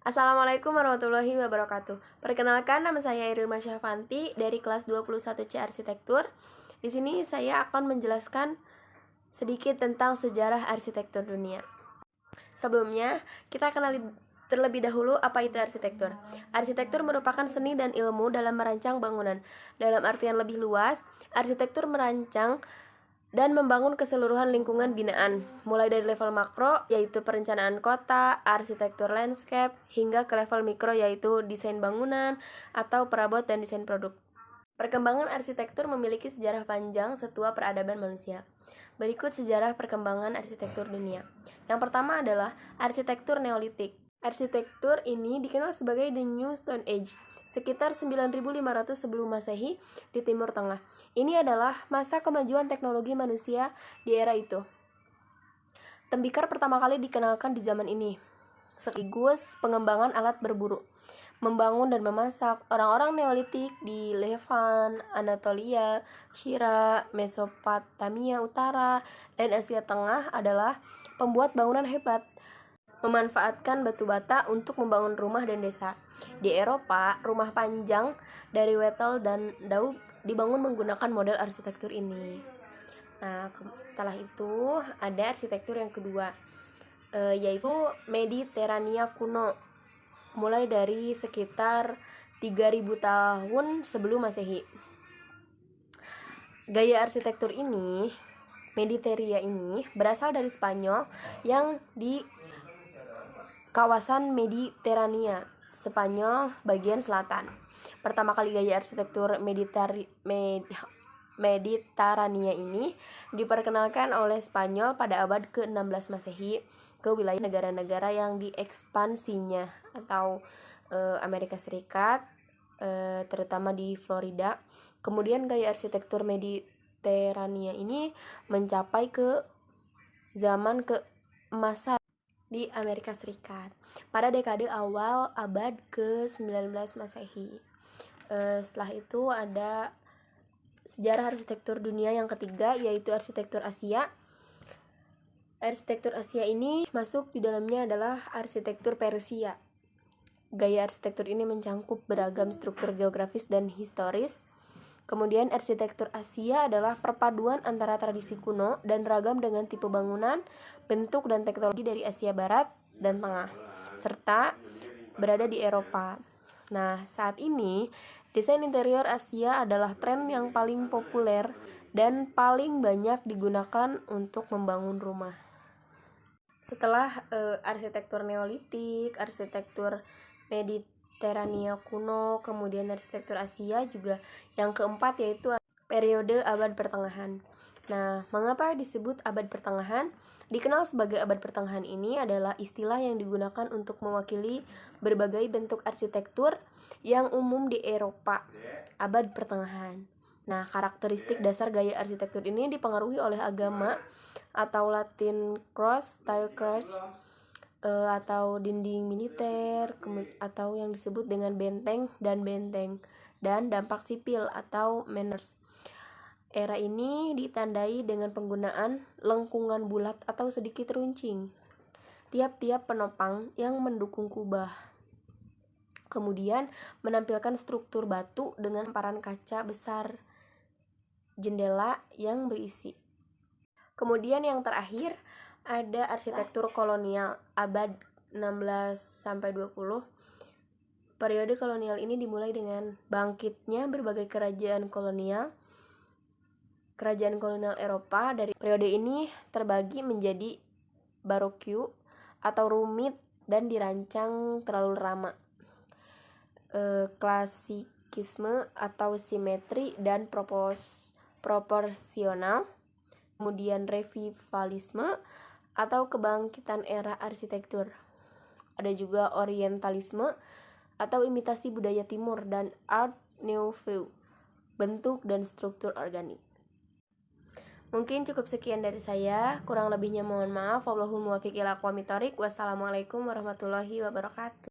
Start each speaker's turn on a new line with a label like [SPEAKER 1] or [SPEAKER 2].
[SPEAKER 1] Assalamualaikum warahmatullahi wabarakatuh. Perkenalkan, nama saya Irma Syahfanti dari kelas 21C Arsitektur. Di sini saya akan menjelaskan sedikit tentang sejarah arsitektur dunia. Sebelumnya, kita kenali terlebih dahulu apa itu arsitektur. Arsitektur merupakan seni dan ilmu dalam merancang bangunan. Dalam artian lebih luas, arsitektur merancang dan membangun keseluruhan lingkungan binaan, mulai dari level makro, yaitu perencanaan kota, arsitektur landscape, hingga ke level mikro, yaitu desain bangunan, atau perabot dan desain produk. Perkembangan arsitektur memiliki sejarah panjang setua peradaban manusia. Berikut sejarah perkembangan arsitektur dunia. Yang pertama adalah arsitektur Neolitik. Arsitektur ini dikenal sebagai The New Stone Age, sekitar 9500 sebelum Masehi di Timur Tengah. Ini adalah masa kemajuan teknologi manusia di era itu. Tembikar pertama kali dikenalkan di zaman ini, sekaligus pengembangan alat berburu, membangun dan memasak. Orang-orang Neolitik di Levant, Anatolia, Syria, Mesopotamia Utara, dan Asia Tengah adalah pembuat bangunan hebat, memanfaatkan batu bata untuk membangun rumah dan desa. Di Eropa, rumah panjang dari Wettel dan Daub dibangun menggunakan model arsitektur ini. Nah, setelah itu ada arsitektur yang kedua, yaitu Mediterania kuno, mulai dari sekitar 3000 tahun sebelum Masehi. Gaya arsitektur ini, Mediterania ini, berasal dari Spanyol yang di kawasan Mediterania, Spanyol bagian selatan. Pertama kali gaya arsitektur Mediterania ini diperkenalkan oleh Spanyol pada abad ke-16 Masehi ke wilayah negara-negara yang diekspansinya atau Amerika Serikat, terutama di Florida. Kemudian gaya arsitektur Mediterania ini mencapai ke zaman keemasan di Amerika Serikat pada dekade awal abad ke-19 Masehi. Setelah itu ada sejarah arsitektur dunia yang ketiga, yaitu arsitektur Asia. Arsitektur Asia ini masuk di dalamnya adalah arsitektur Persia. Gaya arsitektur ini mencangkup beragam struktur geografis dan historis. Kemudian arsitektur Asia adalah perpaduan antara tradisi kuno dan ragam dengan tipe bangunan, bentuk, dan teknologi dari Asia Barat dan Tengah, serta berada di Eropa. Nah, saat ini desain interior Asia adalah tren yang paling populer dan paling banyak digunakan untuk membangun rumah. Setelah arsitektur Neolitik, arsitektur Mediterania kuno, kemudian arsitektur Asia juga yang keempat, yaitu periode abad pertengahan. Nah, mengapa disebut abad pertengahan? Dikenal sebagai abad pertengahan ini adalah istilah yang digunakan untuk mewakili berbagai bentuk arsitektur yang umum di Eropa abad pertengahan. Nah, karakteristik dasar gaya arsitektur ini dipengaruhi oleh agama atau Latin cross, style church, atau dinding militer, atau yang disebut dengan benteng, dan dampak sipil atau manners. Era ini ditandai dengan penggunaan lengkungan bulat atau sedikit runcing tiap-tiap penopang yang mendukung kubah. Kemudian menampilkan struktur batu dengan hamparan kaca besar, jendela yang berisi. Kemudian yang terakhir ada arsitektur kolonial abad 16 sampai 20. Periode kolonial ini dimulai dengan bangkitnya berbagai kerajaan kolonial Eropa. Dari periode ini terbagi menjadi barokue atau rumit dan dirancang terlalu lama, klasikisme atau simetri dan proporsional, kemudian revivalisme atau kebangkitan era arsitektur. Ada juga orientalisme atau imitasi budaya timur, dan art nouveau, bentuk dan struktur organik. Mungkin cukup sekian dari saya, kurang lebihnya mohon maaf. Wallahul muwaffiq ila aqwamit thoriq. Wassalamualaikum warahmatullahi wabarakatuh.